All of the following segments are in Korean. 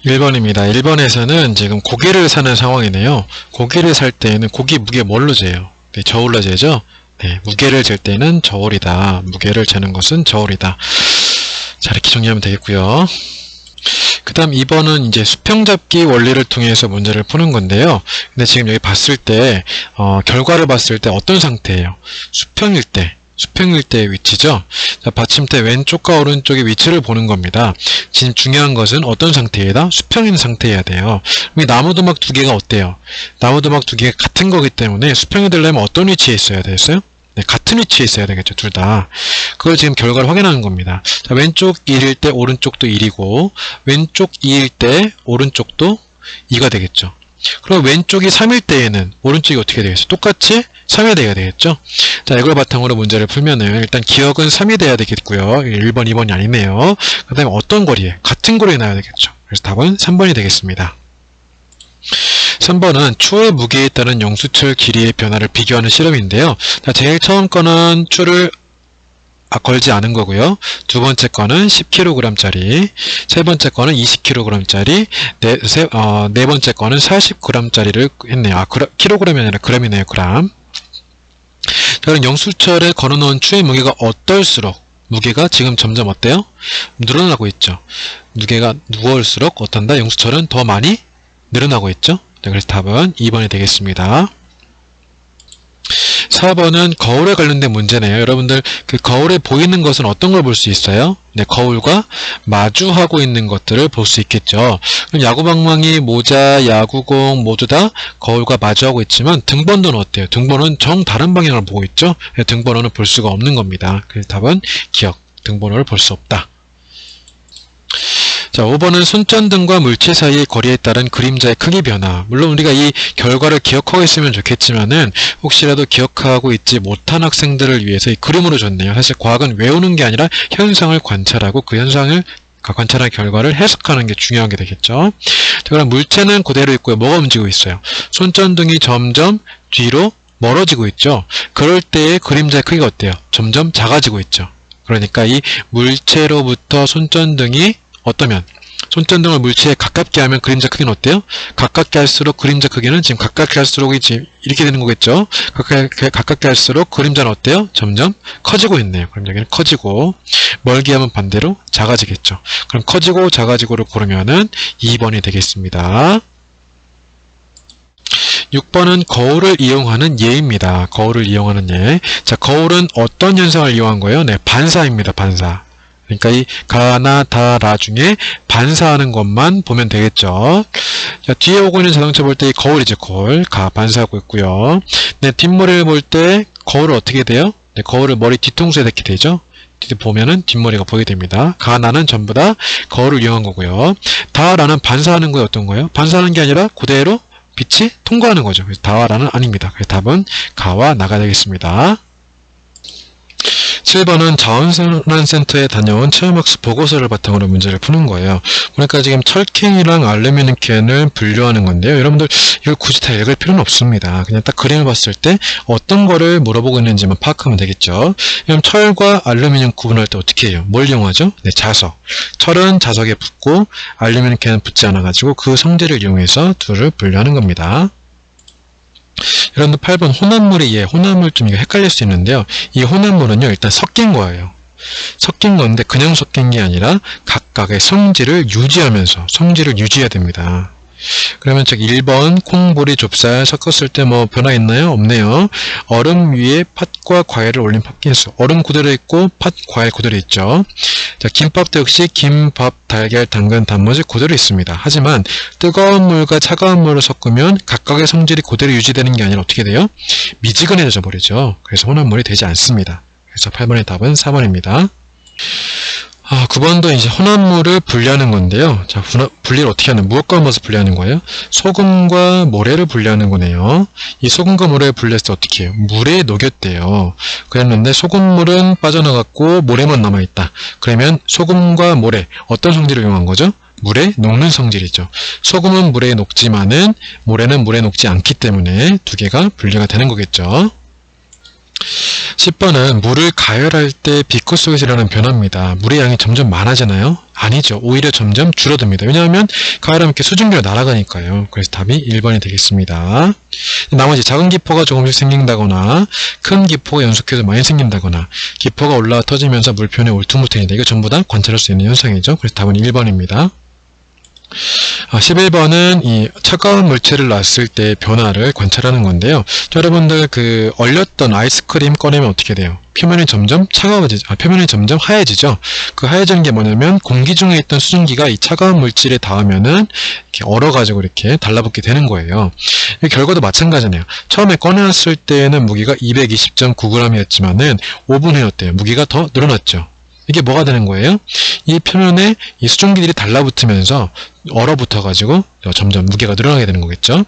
1번입니다. 1번에서는 지금 고기를 사는 상황이네요. 고기를 살 때에는 고기 무게 뭘로 재요? 네, 저울로 재죠? 네, 무게를 잴 때는 저울이다. 무게를 재는 것은 저울이다. 자, 이렇게 정리하면 되겠고요. 그 다음 2번은 이제 수평잡기 원리를 통해서 문제를 푸는 건데요. 근데 지금 여기 봤을 때, 결과를 봤을 때 어떤 상태예요? 수평일 때의 위치죠. 자, 받침대 왼쪽과 오른쪽의 위치를 보는 겁니다. 지금 중요한 것은 어떤 상태이다? 수평인 상태여야 돼요. 이 나무도막 두 개가 어때요? 나무도막 두 개가 같은 거기 때문에 수평이 되려면 어떤 위치에 있어야 되겠어요? 네, 같은 위치에 있어야 되겠죠, 둘 다. 그걸 지금 결과를 확인하는 겁니다. 자, 왼쪽 1일 때 오른쪽도 1이고, 왼쪽 2일 때 오른쪽도 2가 되겠죠. 그럼 왼쪽이 3일 때에는 오른쪽이 어떻게 되겠어요? 똑같이 3이 돼야 되겠죠? 자, 이걸 바탕으로 문제를 풀면은 일단 기억은 3이 돼야 되겠고요. 1번, 2번이 아니네요. 그 다음에 어떤 거리에? 같은 거리에 놔야 되겠죠. 그래서 답은 3번이 되겠습니다. 3번은 추의 무게에 따른 영수철 길이의 변화를 비교하는 실험인데요. 자, 제일 처음 거는 추를 걸지 않은 거고요. 두 번째 거는 10kg짜리, 세 번째 거는 20kg짜리, 네 번째 거는 40g짜리를 했네요. kg이 아니라 g이네요, 그램. 자, 그럼 영수철에 걸어놓은 추의 무게가 어떨수록 무게가 지금 점점 어때요? 늘어나고 있죠. 무게가 무거울수록 어떤다? 영수철은 더 많이 늘어나고 있죠. 네, 그래서 답은 2번이 되겠습니다. 4번은 거울에 관련된 문제네요. 여러분들 그 거울에 보이는 것은 어떤 걸 볼 수 있어요? 네, 거울과 마주하고 있는 것들을 볼 수 있겠죠. 그럼 야구방망이, 모자, 야구공 모두 다 거울과 마주하고 있지만 등번호는 어때요? 등번호는 정 다른 방향을 보고 있죠. 등번호는 볼 수가 없는 겁니다. 그래서 답은 기억, 등번호를 볼 수 없다. 자, 5번은 손전등과 물체 사이의 거리에 따른 그림자의 크기 변화. 물론 우리가 이 결과를 기억하고 있으면 좋겠지만은 혹시라도 기억하고 있지 못한 학생들을 위해서 이 그림으로 줬네요. 사실 과학은 외우는 게 아니라 현상을 관찰하고 그 현상을 관찰한 결과를 해석하는 게 중요한 게 되겠죠. 자, 그럼 물체는 그대로 있고요. 뭐가 움직이고 있어요? 손전등이 점점 뒤로 멀어지고 있죠. 그럴 때의 그림자의 크기가 어때요? 점점 작아지고 있죠. 그러니까 이 물체로부터 손전등이 어떠면 손전등을 물체에 가깝게 하면 그림자 크기는 어때요? 가깝게 할수록 그림자 크기는 지금 가깝게 할수록 이렇게 되는 거겠죠? 가깝게 할수록 그림자는 어때요? 점점 커지고 있네요. 그럼 여기는 커지고, 멀게 하면 반대로 작아지겠죠. 그럼 커지고 작아지고를 고르면은 2번이 되겠습니다. 6번은 거울을 이용하는 예입니다. 거울을 이용하는 예. 자, 거울은 어떤 현상을 이용한 거예요? 네, 반사입니다. 반사. 그러니까 이 가나 다라 중에 반사하는 것만 보면 되겠죠. 자, 뒤에 오고 있는 자동차 볼 때 이 거울이죠. 거울. 반사하고 있고요. 네, 뒷머리를 볼 때 거울은 어떻게 돼요? 네, 거울을 머리 뒤통수에 닿게 되죠. 보면은 뒷머리가 보이게 됩니다. 가나는 전부 다 거울을 이용한 거고요. 다라는 반사하는 거에 어떤 거예요? 반사하는 게 아니라 그대로 빛이 통과하는 거죠. 그래서 다와라는 아닙니다. 그래서 답은 가와 나가 되겠습니다. 7번은 자원순환센터에 다녀온 체험학습 보고서를 바탕으로 문제를 푸는 거예요. 그러니까 지금 철캔이랑 알루미늄 캔을 분류하는 건데요. 여러분들 이걸 굳이 다 읽을 필요는 없습니다. 그냥 딱 그림을 봤을 때 어떤 거를 물어보고 있는지만 파악하면 되겠죠. 그럼 철과 알루미늄 구분할 때 어떻게 해요? 뭘 이용하죠? 네, 자석. 철은 자석에 붙고 알루미늄 캔은 붙지 않아가지고 그 성질을 이용해서 둘을 분류하는 겁니다. 여러분들 8번 혼합물의 예, 혼합물 좀 이거 헷갈릴 수 있는데요. 이 혼합물은요, 일단 섞인 거예요. 섞인 건데 그냥 섞인 게 아니라 각각의 성질을 유지해야 됩니다. 그러면 즉 1번 콩보리 좁쌀 섞었을 때 뭐 변화 있나요? 없네요. 얼음 위에 팥과 과일을 올린 팥빙수. 얼음 그대로 있고 팥, 과일 그대로 있죠. 자, 김밥도 역시 김밥, 달걀, 당근, 단무지 그대로 있습니다. 하지만 뜨거운 물과 차가운 물을 섞으면 각각의 성질이 그대로 유지되는 게 아니라 어떻게 돼요? 미지근해져 버리죠. 그래서 혼합물이 되지 않습니다. 그래서 8번의 답은 4번입니다. 9번도 이제 혼합물을 분리하는 건데요. 자, 분리를 어떻게 하는, 무엇과 무엇을 분리하는 거예요? 소금과 모래를 분리하는 거네요. 이 소금과 모래를 분리했을 때 어떻게 해요? 물에 녹였대요. 그랬는데 소금물은 빠져나갔고 모래만 남아있다. 그러면 소금과 모래, 어떤 성질을 이용한 거죠? 물에 녹는 성질이죠. 소금은 물에 녹지만은 모래는 물에 녹지 않기 때문에 두 개가 분리가 되는 거겠죠. 10번은 물을 가열할 때 비커 속에서 일어나는 변화입니다. 물의 양이 점점 많아지나요? 아니죠. 오히려 점점 줄어듭니다. 왜냐하면 가열하면 이렇게 수증기가 날아가니까요. 그래서 답이 1번이 되겠습니다. 나머지 작은 기포가 조금씩 생긴다거나 큰 기포가 연속해서 많이 생긴다거나 기포가 올라와 터지면서 물표현이 울퉁불퉁이다. 이거 전부 다 관찰할 수 있는 현상이죠. 그래서 답은 1번입니다. 11번은 이 차가운 물체를 놨을 때 변화를 관찰하는 건데요. 여러분들 그 얼렸던 아이스크림 꺼내면 어떻게 돼요? 표면이 점점 표면이 점점 하얘지죠. 그 하얘지는 게 뭐냐면 공기 중에 있던 수증기가 이 차가운 물질에 닿으면은 이렇게 얼어가지고 이렇게 달라붙게 되는 거예요. 이 결과도 마찬가지네요. 처음에 꺼내놨을 때는 무게가 220.9g이었지만은 5분 후에 어때요? 무게가 더 늘어났죠. 이게 뭐가 되는 거예요? 이 표면에 이 수증기들이 달라붙으면서 얼어붙어가지고 점점 무게가 늘어나게 되는 거겠죠.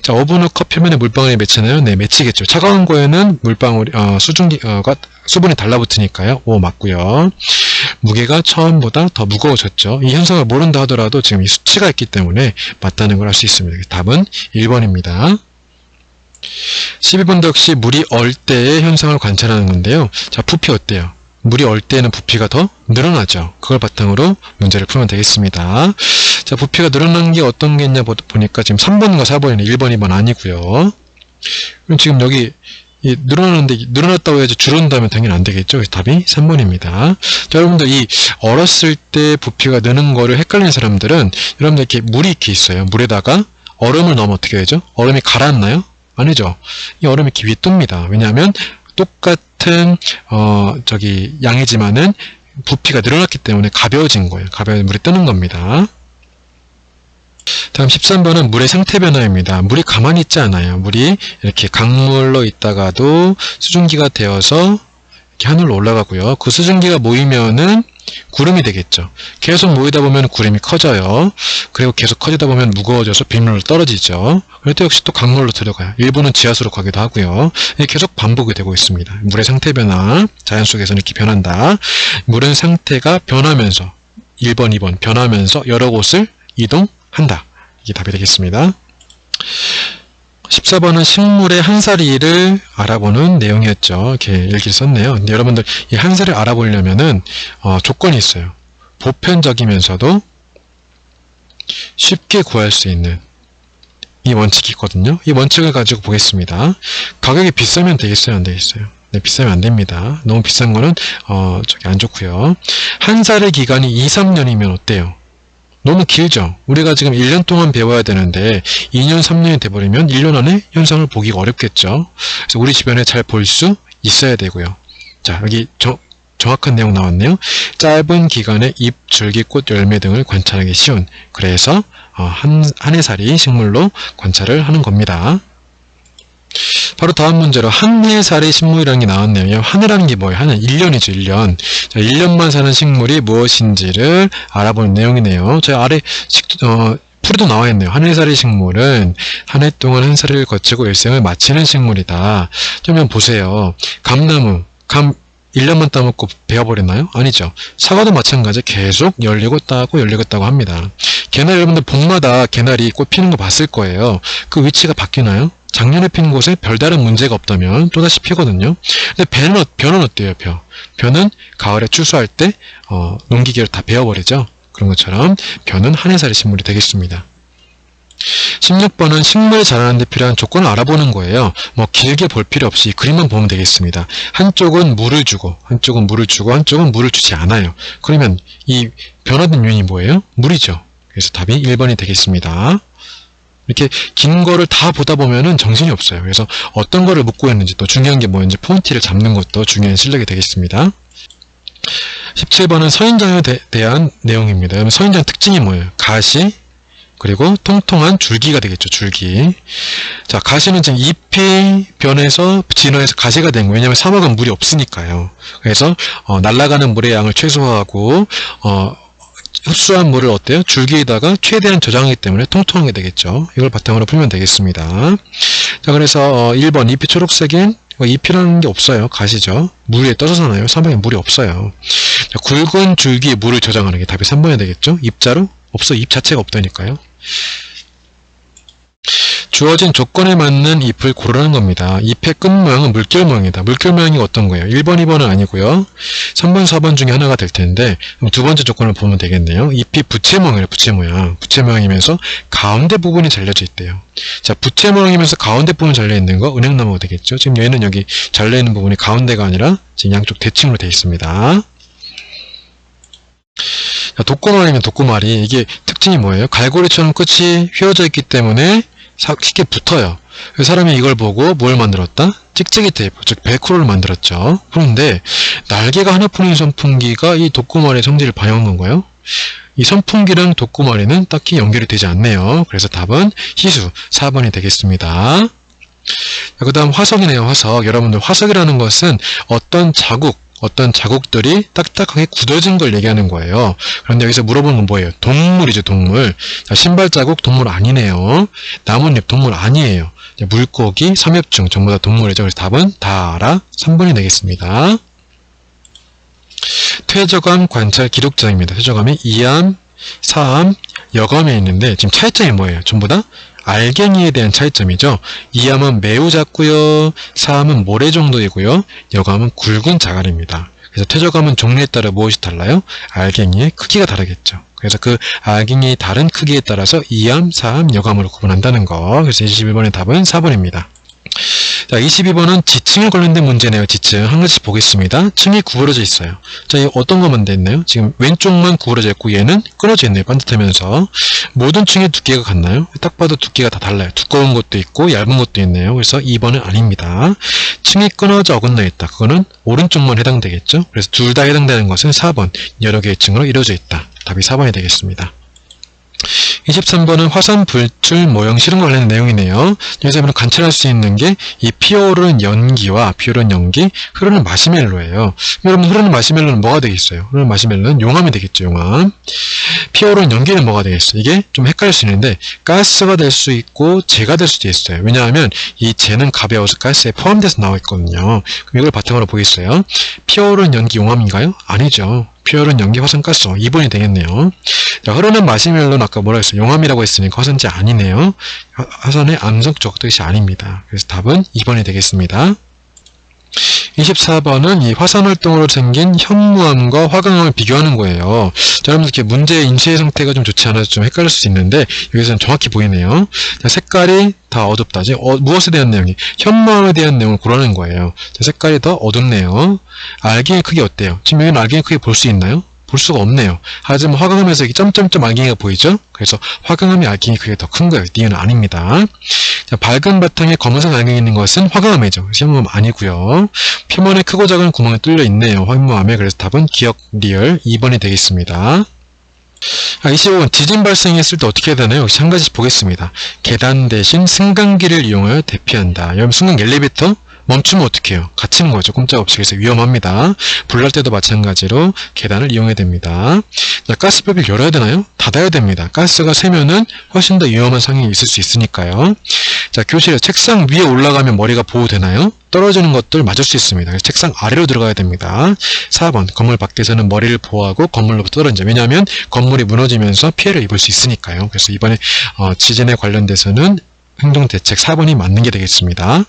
자, 5분 후 컵 표면에 물방울이 맺히나요? 네, 맺히겠죠. 차가운 거에는 수분이 달라붙으니까요. O 맞고요. 무게가 처음보다 더 무거워졌죠. 이 현상을 모른다 하더라도 지금 이 수치가 있기 때문에 맞다는 걸 알 수 있습니다. 답은 1번입니다. 12번도 역시 물이 얼 때의 현상을 관찰하는 건데요. 자, 부피 어때요? 물이 얼 때에는 부피가 더 늘어나죠. 그걸 바탕으로 문제를 풀면 되겠습니다. 자, 부피가 늘어난 게 어떤 게 있냐 보니까 지금 3번과 4번이네. 1번, 2번 아니고요. 그럼 지금 여기 늘어나는데 늘어났다고 해야지 줄어든다면 당연히 안 되겠죠. 그래서 답이 3번입니다. 자, 여러분들 이 얼었을 때 부피가 느는 거를 헷갈리는 사람들은 여러분들 이렇게 물이 이렇게 있어요. 물에다가 얼음을 넣으면 어떻게 되죠? 얼음이 가라앉나요? 아니죠. 이 얼음이 이렇게 위에 뜹니다. 왜냐하면 똑같은 양이지만은 부피가 늘어났기 때문에 가벼워진 거예요. 가벼운 물이 뜨는 겁니다. 다음 13번은 물의 상태 변화입니다. 물이 가만히 있지 않아요. 물이 이렇게 강물로 있다가도 수증기가 되어서 이렇게 하늘로 올라가고요. 그 수증기가 모이면은 구름이 되겠죠. 계속 모이다 보면 구름이 커져요. 그리고 계속 커지다 보면 무거워져서 빗물로 떨어지죠. 그럴 때 역시 또 강물로 들어가요. 일부는 지하수로 가기도 하고요. 계속 반복이 되고 있습니다. 물의 상태 변화, 자연 속에서는 이렇게 변한다. 물의 상태가 변하면서 1번, 2번 변하면서 여러 곳을 이동한다. 이게 답이 되겠습니다. 14번은 식물의 한사리를 알아보는 내용이었죠. 이렇게 일기를 썼네요. 근데 여러분들 이 한사리를 알아보려면은 조건이 있어요. 보편적이면서도 쉽게 구할 수 있는 이 원칙이 있거든요. 이 원칙을 가지고 보겠습니다. 가격이 비싸면 되겠어요? 안 되겠어요? 네, 비싸면 안 됩니다. 너무 비싼 거는 안 좋고요. 한사리 기간이 2, 3년이면 어때요? 너무 길죠? 우리가 지금 1년 동안 배워야 되는데 2년, 3년이 돼버리면 1년 안에 현상을 보기가 어렵겠죠? 그래서 우리 주변에 잘 볼 수 있어야 되고요. 자, 여기 정확한 내용 나왔네요. 짧은 기간에 잎, 줄기, 꽃, 열매 등을 관찰하기 쉬운, 그래서 한 해살이 식물로 관찰을 하는 겁니다. 바로 다음 문제로 한 해살이 식물이라는 게 나왔네요. 한 해라는 게 뭐예요? 한 해, 1년이죠, 1년. 자, 1년만 사는 식물이 무엇인지를 알아보는 내용이네요. 저 아래 풀이도 나와 있네요. 한 해살이 식물은 한 해 동안 한 살을 거치고 일생을 마치는 식물이다. 그러면 보세요. 감나무, 1년만 따먹고 베어버리나요? 아니죠. 사과도 마찬가지 계속 열리고 따고 열리고 따고 합니다. 개나리, 여러분들 봄마다 개나리 꽃 피는 거 봤을 거예요. 그 위치가 바뀌나요? 작년에 핀 곳에 별다른 문제가 없다면 또다시 피거든요. 근데 벼는 어때요? 벼는 가을에 추수할 때 농기계로 다 베어버리죠. 그런 것처럼 벼는 한 해살이 식물이 되겠습니다. 16번은 식물이 자라는 데 필요한 조건을 알아보는 거예요. 뭐 길게 볼 필요 없이 그림만 보면 되겠습니다. 한쪽은 물을 주고 한쪽은 물을 주지 않아요. 그러면 이 변화된 요인이 뭐예요? 물이죠. 그래서 답이 1번이 되겠습니다. 이렇게 긴 거를 다 보다 보면은 정신이 없어요. 그래서 어떤 거를 묻고 있는지, 또 중요한 게 뭐였는지 포인트를 잡는 것도 중요한 실력이 되겠습니다. 17번은 선인장에 대한 내용입니다. 선인장 특징이 뭐예요? 가시, 그리고 통통한 줄기가 되겠죠. 줄기. 자, 가시는 지금 잎이 변해서 진화해서 가시가 된 거예요. 왜냐하면 사막은 물이 없으니까요. 그래서 날아가는 물의 양을 최소화하고 흡수한 물을 어때요? 줄기에다가 최대한 저장하기 때문에 통통하게 되겠죠. 이걸 바탕으로 풀면 되겠습니다. 자, 그래서 1번 잎이 초록색인 잎이라는 게 없어요. 가시죠. 물 위에 떠서잖아요. 사막에 물이 없어요. 자, 굵은 줄기에 물을 저장하는 게 답이 3번이 되겠죠. 입자로? 없어. 잎 자체가 없다니까요. 주어진 조건에 맞는 잎을 고르라는 겁니다. 잎의 끝 모양은 물결 모양이다. 물결 모양이 어떤 거예요? 1번, 2번은 아니고요. 3번, 4번 중에 하나가 될 텐데 그럼 두 번째 조건을 보면 되겠네요. 잎이 부채 모양이에요. 부채 모양. 부채 모양이면서 가운데 부분이 잘려져 있대요. 자, 부채 모양이면서 가운데 부분 잘려있는 거 은행나무가 되겠죠. 지금 얘는 여기 잘려있는 부분이 가운데가 아니라 지금 양쪽 대칭으로 되어 있습니다. 자, 독고말이면 독고말이 이게 특징이 뭐예요? 갈고리처럼 끝이 휘어져 있기 때문에 쉽게 붙어요. 사람이 이걸 보고 뭘 만들었다? 찍찍이 테이프, 즉 벨크로를 만들었죠. 그런데 날개가 하나뿐인 선풍기가 이 독고말의 성질을 반영한 건가요? 이 선풍기랑 독고말이는 딱히 연결이 되지 않네요. 그래서 답은 희수 4번이 되겠습니다. 그 다음 화석이네요. 화석. 여러분들 화석이라는 것은 어떤 자국들이 딱딱하게 굳어진 걸 얘기하는 거예요. 그런데 여기서 물어보는 건 뭐예요? 동물이죠, 동물. 자, 신발 자국 동물 아니네요. 나뭇잎 동물 아니에요. 물고기, 삼엽충 전부 다 동물이죠. 그래서 답은 다라 3번이 되겠습니다. 퇴저감 관찰 기록장입니다. 퇴저감이 이암, 사암, 여감에 있는데 지금 차이점이 뭐예요? 전부 다 알갱이에 대한 차이점이죠. 이암은 매우 작고요. 사암은 모래 정도이고요. 여감은 굵은 자갈입니다. 그래서 퇴저감은 종류에 따라 무엇이 달라요? 알갱이의 크기가 다르겠죠. 그래서 그 알갱이의 다른 크기에 따라서 이암, 사암, 여감으로 구분한다는 거. 그래서 21번의 답은 4번입니다. 자, 22번은 지층에 관련된 문제네요. 지층. 한 가지 보겠습니다. 층이 구부러져 있어요. 자, 이 어떤 것만 돼 있나요? 지금 왼쪽만 구부러져 있고 얘는 끊어져 있네요. 반듯하면서. 모든 층의 두께가 같나요? 딱 봐도 두께가 다 달라요. 두꺼운 것도 있고 얇은 것도 있네요. 그래서 2번은 아닙니다. 층이 끊어져 어긋나 있다. 그거는 오른쪽만 해당되겠죠? 그래서 둘 다 해당되는 것은 4번. 여러 개의 층으로 이루어져 있다. 답이 4번이 되겠습니다. 23번은 화산 불출 모형 실험과 관련된 내용이네요. 여기서 우리는 관찰할 수 있는 게 이 피어오르는 연기와 피어오르는 연기, 흐르는 마시멜로예요. 여러분 흐르는 마시멜로는 뭐가 되겠어요? 흐르는 마시멜로는 용암이 되겠죠. 용암. 피어오르는 연기는 뭐가 되겠어요? 이게 좀 헷갈릴 수 있는데 가스가 될 수 있고 재가 될 수도 있어요. 왜냐하면 이 재는 가벼워서 가스에 포함돼서 나와 있거든요. 그럼 이걸 바탕으로 보겠어요. 피어오르는 연기 용암인가요? 아니죠. 피어오르는 연기 화산가스 2번이 되겠네요. 자, 흐르는 마시멜로는 아까 뭐라 했어요? 용암이라고 했으니까 화산재 아니네요. 화산의 암석적 뜻이 아닙니다. 그래서 답은 2번이 되겠습니다. 24번은 이 화산활동으로 생긴 현무암과 화강암을 비교하는 거예요. 자, 여러분들 이렇게 문제의 인쇄 상태가 좀 좋지 않아서 좀 헷갈릴 수 있는데 여기서는 정확히 보이네요. 자, 색깔이 다 어둡다. 무엇에 대한 내용이? 현무암에 대한 내용을 고르는 거예요. 자, 색깔이 더 어둡네요. 알갱이 크기 어때요? 지금 여기는 알갱이 크기 볼 수 있나요? 볼 수가 없네요. 하지만 화강암에서 이렇게 점점점 알갱이가 보이죠? 그래서 화강암의 알갱이 크기가 더 큰 거예요. 니은 아닙니다. 자, 밝은 바탕에 검은색 알갱이 있는 것은 화강암이죠. 현무암 아니고요. 표면에 크고 작은 구멍이 뚫려 있네요. 현무암에. 그래서 답은 기억 리얼 2번이 되겠습니다. 25번 지진 발생했을 때 어떻게 해야 되나요? 역시 한 가지 보겠습니다. 계단 대신 승강기를 이용하여 대피한다. 여러분 승강 엘리베이터 멈추면 어떻게 해요? 갇히는 거죠. 꼼짝없이. 그래서 위험합니다. 불날 때도 마찬가지로 계단을 이용해야 됩니다. 자, 가스밸브를 열어야 되나요? 닫아야 됩니다. 가스가 새면은 훨씬 더 위험한 상황이 있을 수 있으니까요. 자, 교실에 책상 위에 올라가면 머리가 보호되나요? 떨어지는 것들 맞을 수 있습니다. 그래서 책상 아래로 들어가야 됩니다. 4번 건물 밖에서는 머리를 보호하고 건물로부터 떨어진다. 왜냐하면 건물이 무너지면서 피해를 입을 수 있으니까요. 그래서 이번에 지진에 관련돼서는 행동대책 4번이 맞는 게 되겠습니다.